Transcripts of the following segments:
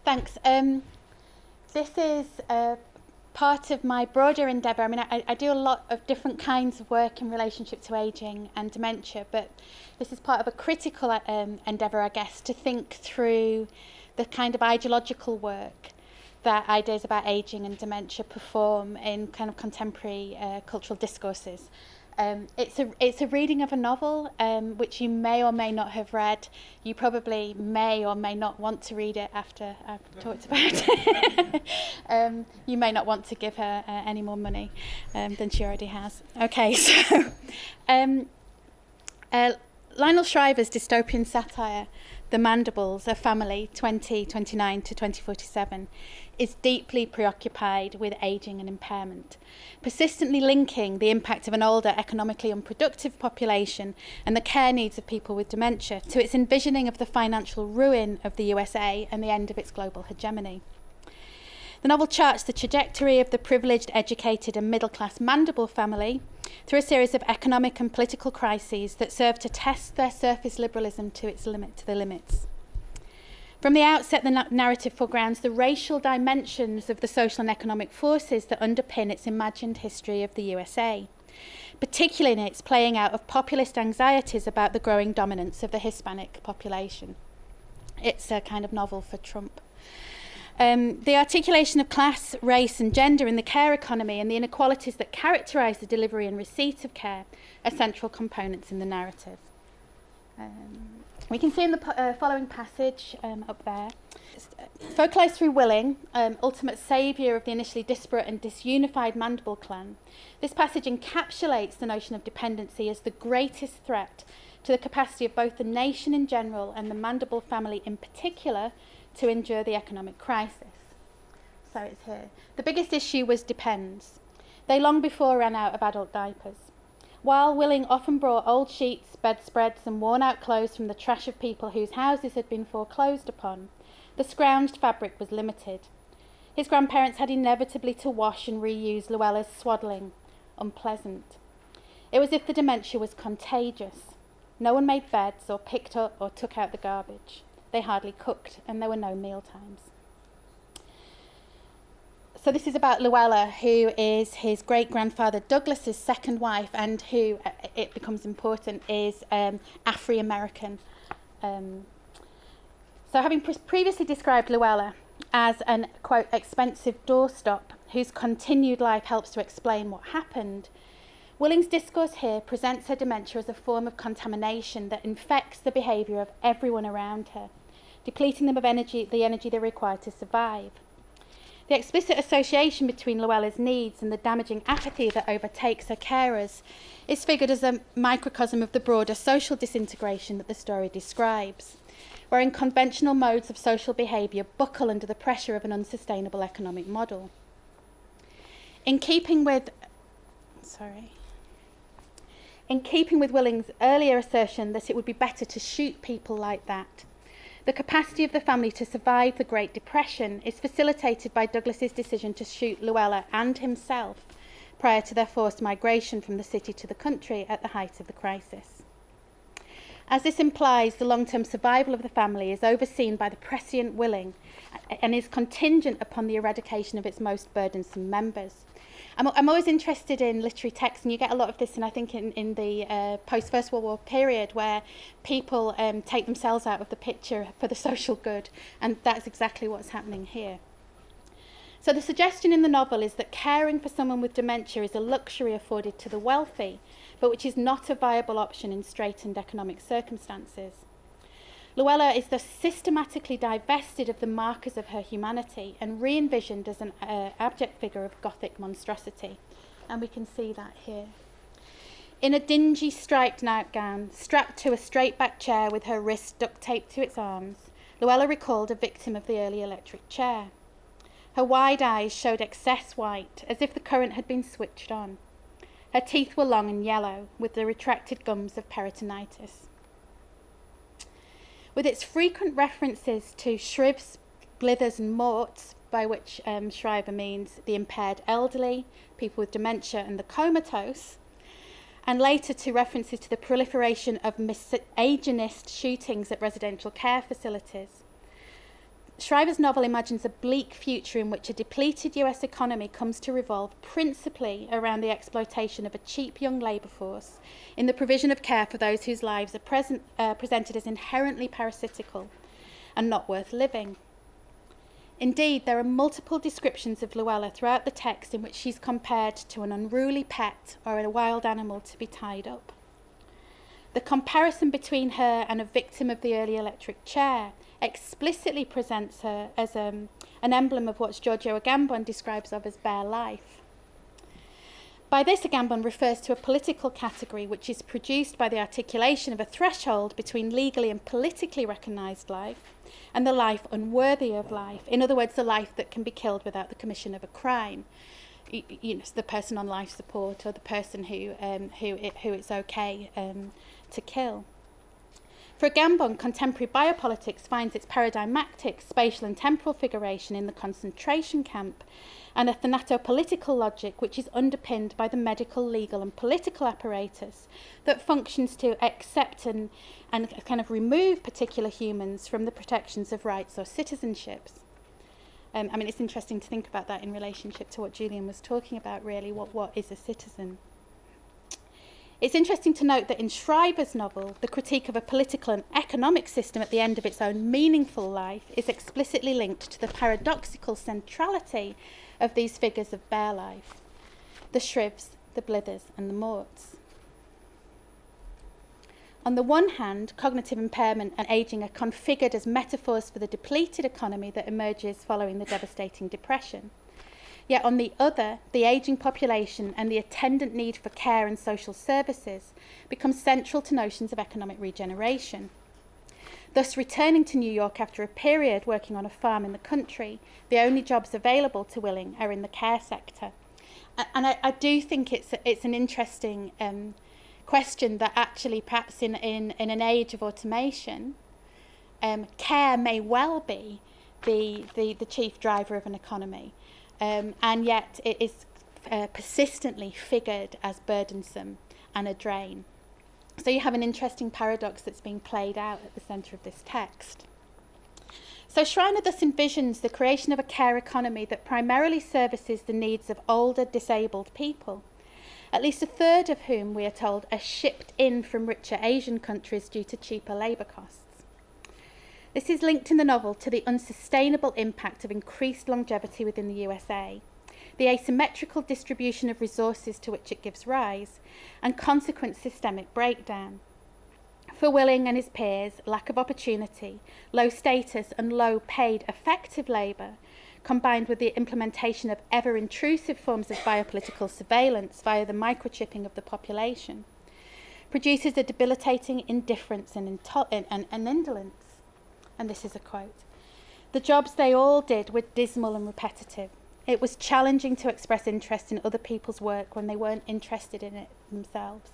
Thanks. This is part of my broader endeavour. I mean, I do a lot of different kinds of work in relationship to ageing and dementia, but this is part of a critical endeavour, I guess, to think through the kind of ideological work that ideas about ageing and dementia perform in kind of contemporary cultural discourses. It's a reading of a novel which you may or may not have read. You probably may or may not want to read it after I've talked about it. You may not want to give her any more money than she already has. Okay, so Lionel Shriver's dystopian satire, The Mandibles, A Family, 2029 to 2047, is deeply preoccupied with ageing and impairment, persistently linking the impact of an older, economically unproductive population and the care needs of people with dementia to its envisioning of the financial ruin of the USA and the end of its global hegemony. The novel charts the trajectory of the privileged, educated and middle-class Mandible family through a series of economic and political crises that serve to test their surface liberalism to the limits. From the outset, the narrative foregrounds the racial dimensions of the social and economic forces that underpin its imagined history of the USA, particularly in its playing out of populist anxieties about the growing dominance of the Hispanic population. It's a kind of novel for Trump. The articulation of class, race and gender in the care economy and the inequalities that characterise the delivery and receipt of care are central components in the narrative. We can see in the following passage up there, focalised through Willing, ultimate saviour of the initially disparate and disunified Mandible clan, this passage encapsulates the notion of dependency as the greatest threat to the capacity of both the nation in general and the Mandible family in particular to endure the economic crisis. So it's here. The biggest issue was depends. They long before ran out of adult diapers. While Willing often brought old sheets, bedspreads and worn-out clothes from the trash of people whose houses had been foreclosed upon, the scrounged fabric was limited. His grandparents had inevitably to wash and reuse Luella's swaddling. Unpleasant. It was as if the dementia was contagious. No one made beds or picked up or took out the garbage. They hardly cooked, and there were no meal times. So this is about Luella, who is his great-grandfather Douglas's second wife, and who, it becomes important, is Afro-American. So having previously described Luella as an, quote, expensive doorstop whose continued life helps to explain what happened, Willing's discourse here presents her dementia as a form of contamination that infects the behaviour of everyone around her, depleting them of the energy they require to survive. The explicit association between Luella's needs and the damaging apathy that overtakes her carers is figured as a microcosm of the broader social disintegration that the story describes, wherein conventional modes of social behaviour buckle under the pressure of an unsustainable economic model. In keeping with Willing's earlier assertion that it would be better to shoot people like that, the capacity of the family to survive the Great Depression is facilitated by Douglas's decision to shoot Luella and himself prior to their forced migration from the city to the country at the height of the crisis. As this implies, the long-term survival of the family is overseen by the prescient Willing and is contingent upon the eradication of its most burdensome members. I'm always interested in literary texts, and you get a lot of this, and I think in the post-First World War period, where people take themselves out of the picture for the social good, and that's exactly what's happening here. So the suggestion in the novel is that caring for someone with dementia is a luxury afforded to the wealthy, but which is not a viable option in straitened economic circumstances. Luella is thus systematically divested of the markers of her humanity and re-envisioned as an abject figure of Gothic monstrosity. And we can see that here. In a dingy striped nightgown, strapped to a straight-back chair with her wrists duct-taped to its arms, Luella recalled a victim of the early electric chair. Her wide eyes showed excess white, as if the current had been switched on. Her teeth were long and yellow, with the retracted gums of peritonitis. With its frequent references to shrivs, blithers and morts, by which Shriver means the impaired elderly, people with dementia and the comatose, and later to references to the proliferation of misogynist shootings at residential care facilities, Shriver's novel imagines a bleak future in which a depleted US economy comes to revolve principally around the exploitation of a cheap young labour force in the provision of care for those whose lives are presented as inherently parasitical and not worth living. Indeed, there are multiple descriptions of Luella throughout the text in which she's compared to an unruly pet or a wild animal to be tied up. The comparison between her and a victim of the early electric chair explicitly presents her as an emblem of what Giorgio Agamben describes of as bare life. By this, Agamben refers to a political category which is produced by the articulation of a threshold between legally and politically recognised life and the life unworthy of life. In other words, the life that can be killed without the commission of a crime. You know, the person on life support or the person who it's okay to kill. For Agamben, contemporary biopolitics finds its paradigmatic spatial and temporal figuration in the concentration camp and a thanatopolitical logic which is underpinned by the medical, legal and political apparatus that functions to accept and kind of remove particular humans from the protections of rights or citizenships. I mean, it's interesting to think about that in relationship to what Julian was talking about, really, what is a citizen? It's interesting to note that in Shriver's novel, the critique of a political and economic system at the end of its own meaningful life is explicitly linked to the paradoxical centrality of these figures of bare life, the Shrivs, the Blithers and the Morts. On the one hand, cognitive impairment and ageing are configured as metaphors for the depleted economy that emerges following the devastating depression. Yet on the other, the ageing population and the attendant need for care and social services become central to notions of economic regeneration. Thus, returning to New York after a period working on a farm in the country, the only jobs available to Willing are in the care sector. And I do think it's an interesting question that actually perhaps in an age of automation, care may well be the chief driver of an economy. And yet it is persistently figured as burdensome and a drain. So you have an interesting paradox that's being played out at the centre of this text. So Schreiner thus envisions the creation of a care economy that primarily services the needs of older, disabled people, at least a third of whom, we are told, are shipped in from richer Asian countries due to cheaper labour costs. This is linked in the novel to the unsustainable impact of increased longevity within the USA, the asymmetrical distribution of resources to which it gives rise, and consequent systemic breakdown. For Willing and his peers, lack of opportunity, low status and low paid effective labour, combined with the implementation of ever-intrusive forms of biopolitical surveillance via the microchipping of the population, produces a debilitating indifference and indolence. And this is a quote. The jobs they all did were dismal and repetitive. It was challenging to express interest in other people's work when they weren't interested in it themselves.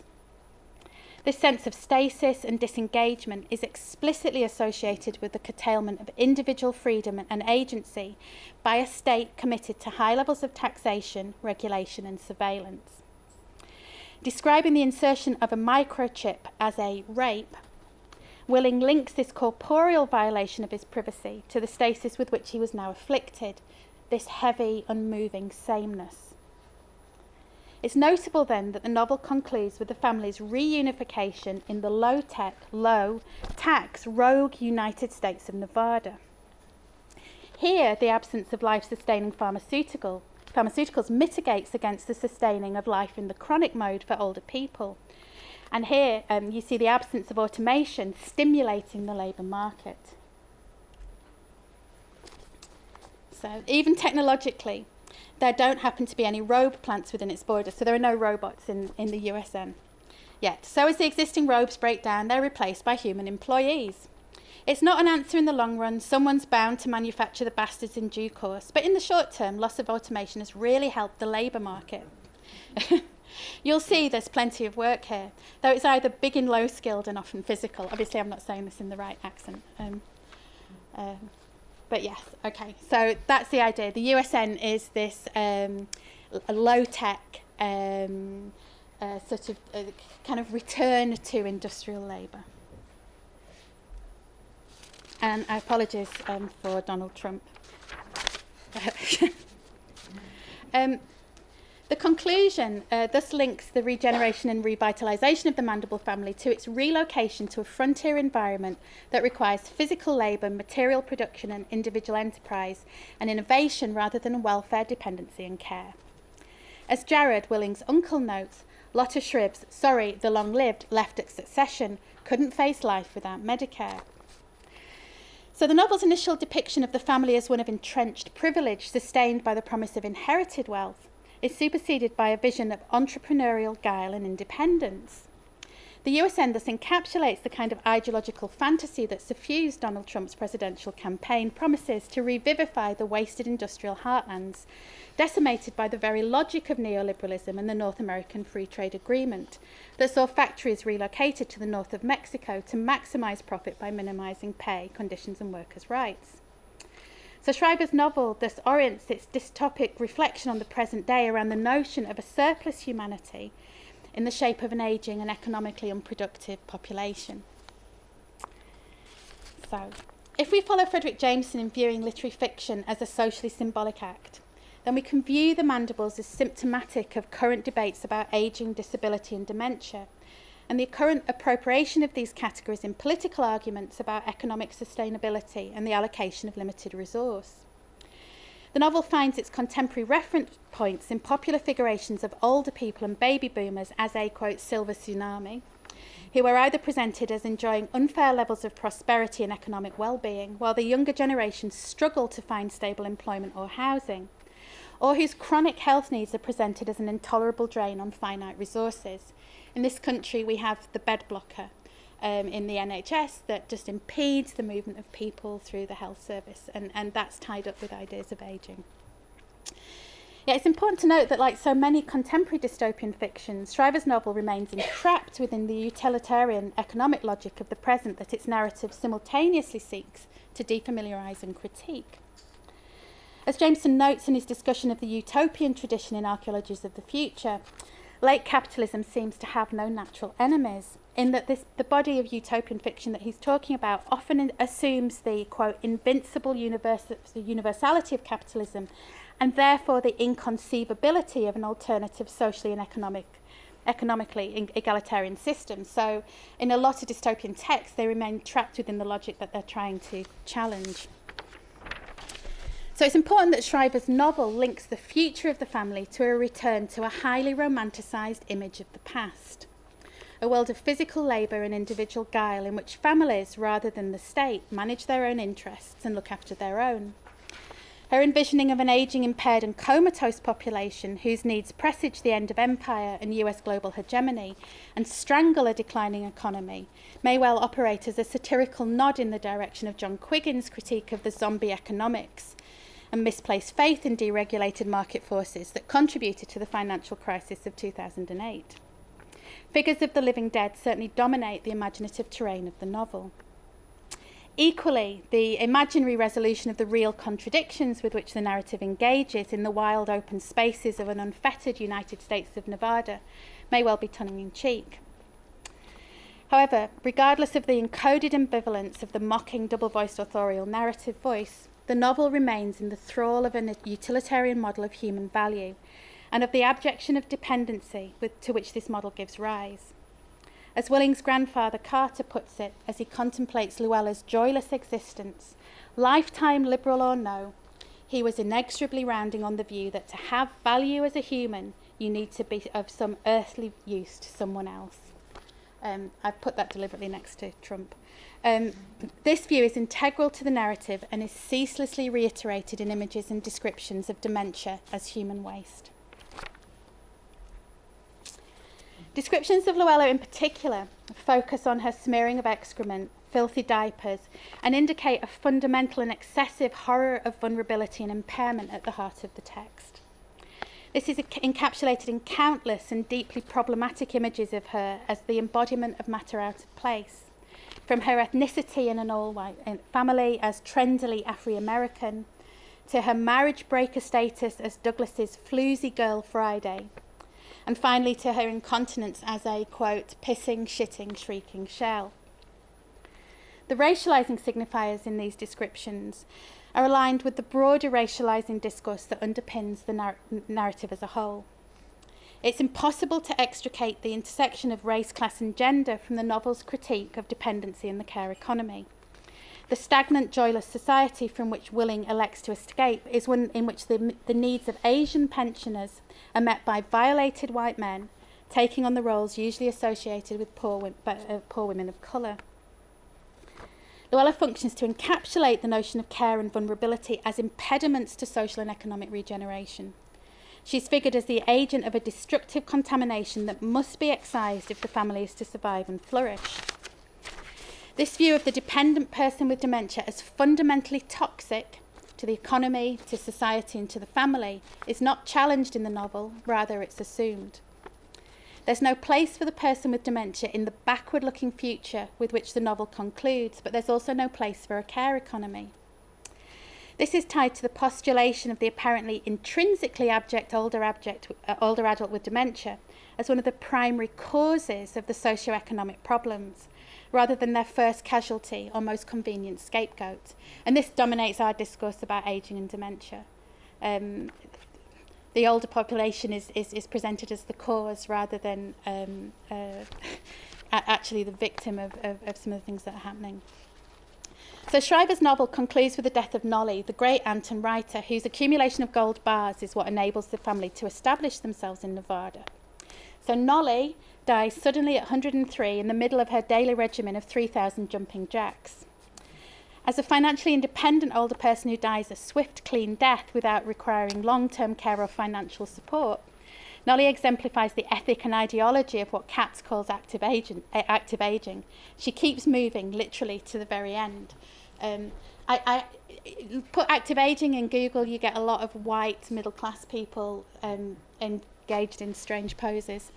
This sense of stasis and disengagement is explicitly associated with the curtailment of individual freedom and agency by a state committed to high levels of taxation, regulation and surveillance. Describing the insertion of a microchip as a rape, Willing links this corporeal violation of his privacy to the stasis with which he was now afflicted, this heavy, unmoving sameness. It's notable then that the novel concludes with the family's reunification in the low-tech, low-tax, rogue United States of Nevada. Here, the absence of life-sustaining pharmaceuticals mitigates against the sustaining of life in the chronic mode for older people. And here you see the absence of automation stimulating the labour market. So even technologically, there don't happen to be any robe plants within its borders, so there are no robots in the USN yet. So as the existing robes break down, they're replaced by human employees. It's not an answer in the long run. Someone's bound to manufacture the bastards in due course. But in the short term, loss of automation has really helped the labour market. You'll see there's plenty of work here, though it's either big and low skilled and often physical. Obviously, I'm not saying this in the right accent. But yes, okay. So that's the idea. The USN is this low-tech sort of kind of return to industrial labour. And I apologise for Donald Trump. The conclusion thus links the regeneration and revitalisation of the Mandible family to its relocation to a frontier environment that requires physical labour, material production and individual enterprise and innovation rather than welfare, dependency and care. As Jared, Willing's uncle, notes, Lotta Shriv's, the long-lived, left at Succession, couldn't face life without Medicare. So the novel's initial depiction of the family as one of entrenched privilege, sustained by the promise of inherited wealth, is superseded by a vision of entrepreneurial guile and independence. The USN thus encapsulates the kind of ideological fantasy that suffused Donald Trump's presidential campaign promises to revivify the wasted industrial heartlands, decimated by the very logic of neoliberalism and the North American Free Trade Agreement that saw factories relocated to the north of Mexico to maximise profit by minimising pay, conditions and workers' rights. So Shriver's novel thus orients its dystopic reflection on the present day around the notion of a surplus humanity in the shape of an ageing and economically unproductive population. So, if we follow Frederick Jameson in viewing literary fiction as a socially symbolic act, then we can view the Mandibles as symptomatic of current debates about ageing, disability and dementia, and the current appropriation of these categories in political arguments about economic sustainability and the allocation of limited resource. The novel finds its contemporary reference points in popular figurations of older people and baby boomers as a, quote, silver tsunami, who are either presented as enjoying unfair levels of prosperity and economic well-being, while the younger generations struggle to find stable employment or housing, or whose chronic health needs are presented as an intolerable drain on finite resources. In this country, we have the bed blocker in the NHS that just impedes the movement of people through the health service, and that's tied up with ideas of ageing. Yeah, it's important to note that, like so many contemporary dystopian fictions, Shriver's novel remains entrapped within the utilitarian economic logic of the present that its narrative simultaneously seeks to defamiliarise and critique. As Jameson notes in his discussion of the utopian tradition in Archaeologies of the Future, late capitalism seems to have no natural enemies, in that the body of utopian fiction that he's talking about often assumes the, quote, invincible universality of capitalism and therefore the inconceivability of an alternative socially and economically egalitarian system. So in a lot of dystopian texts, they remain trapped within the logic that they're trying to challenge. So it's important that Shriver's novel links the future of the family to a return to a highly romanticised image of the past, a world of physical labour and individual guile in which families, rather than the state, manage their own interests and look after their own. Her envisioning of an ageing, impaired and comatose population whose needs presage the end of empire and US global hegemony and strangle a declining economy may well operate as a satirical nod in the direction of John Quiggin's critique of the zombie economics and misplaced faith in deregulated market forces that contributed to the financial crisis of 2008. Figures of the living dead certainly dominate the imaginative terrain of the novel. Equally, the imaginary resolution of the real contradictions with which the narrative engages in the wild open spaces of an unfettered United States of Nevada may well be tongue-in-cheek. However, regardless of the encoded ambivalence of the mocking double-voiced authorial narrative voice, the novel remains in the thrall of a utilitarian model of human value and of the abjection of dependency to which this model gives rise. As Willing's grandfather Carter puts it as he contemplates Luella's joyless existence, lifetime liberal or no, he was inexorably rounding on the view that to have value as a human, you need to be of some earthly use to someone else. I've put that deliberately next to Trump. This view is integral to the narrative and is ceaselessly reiterated in images and descriptions of dementia as human waste. Descriptions of Luella in particular focus on her smearing of excrement, filthy diapers, and indicate a fundamental and excessive horror of vulnerability and impairment at the heart of the text. This is encapsulated in countless and deeply problematic images of her as the embodiment of matter out of place, from her ethnicity in an all-white family as trendily Afro-American, to her marriage breaker status as Douglas's floozy girl Friday, and finally to her incontinence as a, quote, pissing, shitting, shrieking shell. The racialising signifiers in these descriptions are aligned with the broader racialising discourse that underpins the narrative as a whole. It's impossible to extricate the intersection of race, class and gender from the novel's critique of dependency in the care economy. The stagnant, joyless society from which Willing elects to escape is one in which the needs of Asian pensioners are met by violated white men, taking on the roles usually associated with poor women of colour. Luella functions to encapsulate the notion of care and vulnerability as impediments to social and economic regeneration. She's figured as the agent of a destructive contamination that must be excised if the family is to survive and flourish. This view of the dependent person with dementia as fundamentally toxic to the economy, to society and to the family is not challenged in the novel, rather it's assumed. There's no place for the person with dementia in the backward-looking future with which the novel concludes, but there's also no place for a care economy. This is tied to the postulation of the apparently intrinsically abject older adult with dementia as one of the primary causes of the socio-economic problems, rather than their first casualty or most convenient scapegoat. And this dominates our discourse about ageing and dementia. The older population is presented as the cause rather than actually the victim of some of the things that are happening. So Shriver's novel concludes with the death of Nolly, the great aunt and writer, whose accumulation of gold bars is what enables the family to establish themselves in Nevada. So Nolly dies suddenly at 103 in the middle of her daily regimen of 3,000 jumping jacks. As a financially independent older person who dies a swift, clean death without requiring long-term care or financial support, Nolly exemplifies the ethic and ideology of what Katz calls active aging. She keeps moving, literally, to the very end. I put active aging in Google, you get a lot of white middle-class people engaged in strange poses.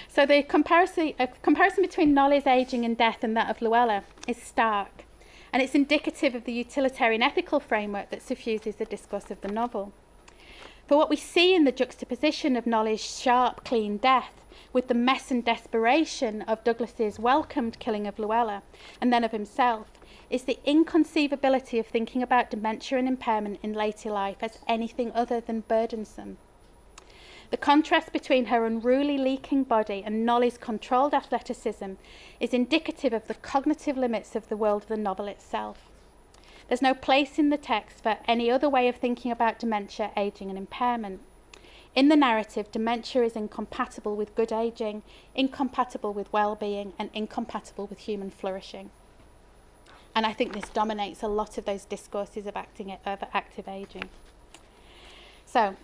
So the comparison between Nolly's ageing and death and that of Luella is stark, and it's indicative of the utilitarian ethical framework that suffuses the discourse of the novel. For what we see in the juxtaposition of Nolly's sharp, clean death with the mess and desperation of Douglas's welcomed killing of Luella and then of himself is the inconceivability of thinking about dementia and impairment in later life as anything other than burdensome. The contrast between her unruly, leaking body and Nolly's controlled athleticism is indicative of the cognitive limits of the world of the novel itself. There's no place in the text for any other way of thinking about dementia, ageing and impairment. In the narrative, dementia is incompatible with good ageing, incompatible with well-being and incompatible with human flourishing. And I think this dominates a lot of those discourses of active ageing. So,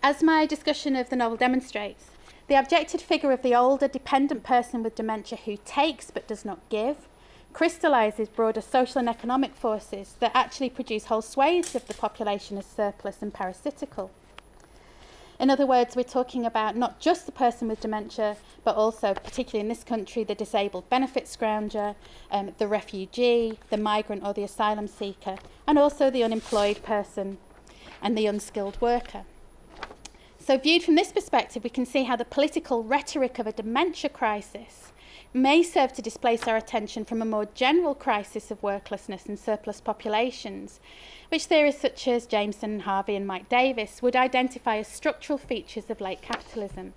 as my discussion of the novel demonstrates, the objective figure of the older dependent person with dementia who takes but does not give crystallises broader social and economic forces that actually produce whole swathes of the population as surplus and parasitical. In other words, we're talking about not just the person with dementia, but also, particularly in this country, the disabled benefit scrounger, the refugee, the migrant or the asylum seeker, and also the unemployed person and the unskilled worker. So viewed from this perspective, we can see how the political rhetoric of a dementia crisis may serve to displace our attention from a more general crisis of worklessness and surplus populations, which theorists such as Jameson, Harvey and Mike Davis would identify as structural features of late capitalism.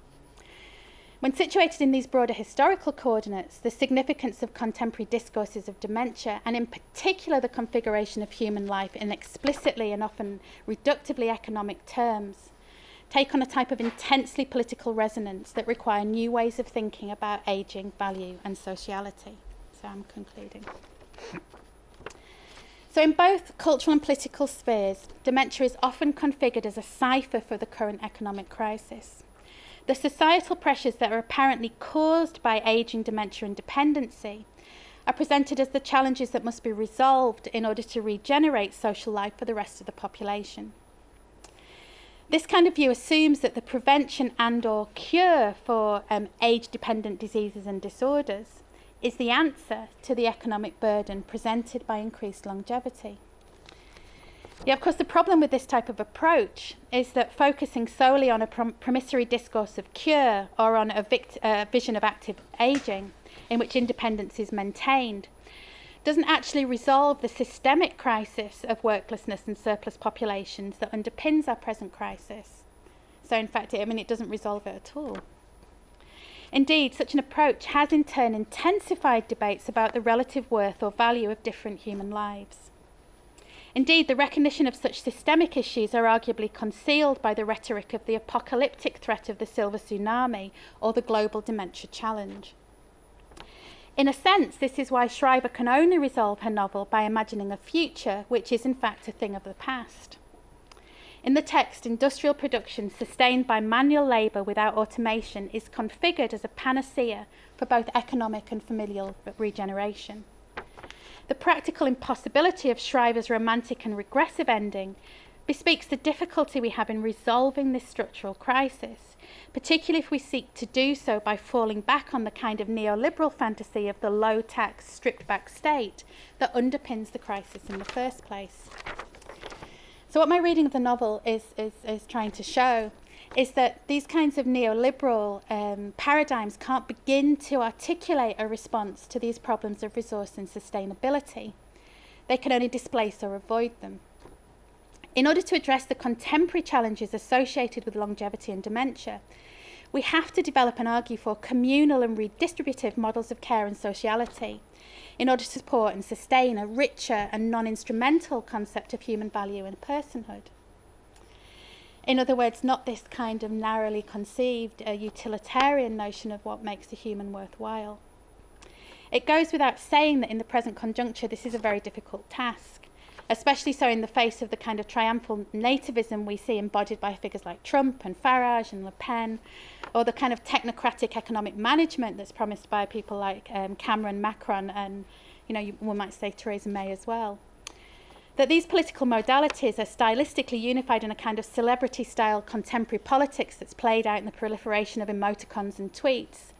When situated in these broader historical coordinates, the significance of contemporary discourses of dementia, and in particular the configuration of human life in explicitly and often reductively economic terms, take on a type of intensely political resonance that require new ways of thinking about ageing, value and sociality. So I'm concluding. So in both cultural and political spheres, dementia is often configured as a cipher for the current economic crisis. The societal pressures that are apparently caused by ageing, dementia and dependency are presented as the challenges that must be resolved in order to regenerate social life for the rest of the population. This kind of view assumes that the prevention and or cure for age-dependent diseases and disorders is the answer to the economic burden presented by increased longevity. Yeah, of course, the problem with this type of approach is that focusing solely on a promissory discourse of cure or on a vision of active ageing in which independence is maintained, doesn't actually resolve the systemic crisis of worklessness and surplus populations that underpins our present crisis. So in fact, it doesn't resolve it at all. Indeed, such an approach has in turn intensified debates about the relative worth or value of different human lives. Indeed, the recognition of such systemic issues are arguably concealed by the rhetoric of the apocalyptic threat of the silver tsunami or the global dementia challenge. In a sense, this is why Shriver can only resolve her novel by imagining a future which is in fact a thing of the past. In the text, industrial production sustained by manual labour without automation is configured as a panacea for both economic and familial regeneration. The practical impossibility of Shriver's romantic and regressive ending bespeaks the difficulty we have in resolving this structural crisis, particularly if we seek to do so by falling back on the kind of neoliberal fantasy of the low-tax, stripped-back state that underpins the crisis in the first place. So what my reading of the novel is trying to show is that these kinds of neoliberal paradigms can't begin to articulate a response to these problems of resource and sustainability. They can only displace or avoid them. In order to address the contemporary challenges associated with longevity and dementia, we have to develop and argue for communal and redistributive models of care and sociality in order to support and sustain a richer and non-instrumental concept of human value and personhood. In other words, not this kind of narrowly conceived utilitarian notion of what makes a human worthwhile. It goes without saying that in the present conjuncture this is a very difficult task, especially so in the face of the kind of triumphal nativism we see embodied by figures like Trump and Farage and Le Pen, or the kind of technocratic economic management that's promised by people like Cameron, Macron, and one might say Theresa May as well. That these political modalities are stylistically unified in a kind of celebrity-style contemporary politics that's played out in the proliferation of emoticons and tweets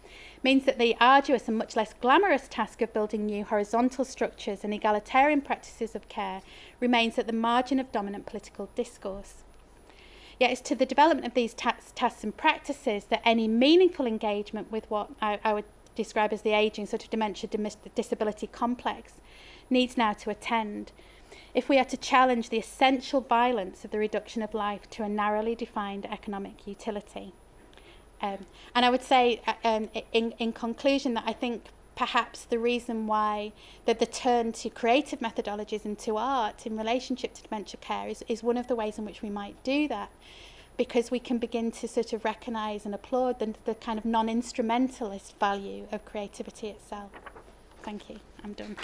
means that the arduous and much less glamorous task of building new horizontal structures and egalitarian practices of care remains at the margin of dominant political discourse. Yet it's to the development of these tasks and practices that any meaningful engagement with what I would describe as the ageing sort of dementia disability complex needs now to attend, if we are to challenge the essential violence of the reduction of life to a narrowly defined economic utility. And I would say, in conclusion, that I think perhaps the reason why the turn to creative methodologies and to art in relationship to dementia care is one of the ways in which we might do that, because we can begin to sort of recognise and applaud the kind of non-instrumentalist value of creativity itself. Thank you. I'm done.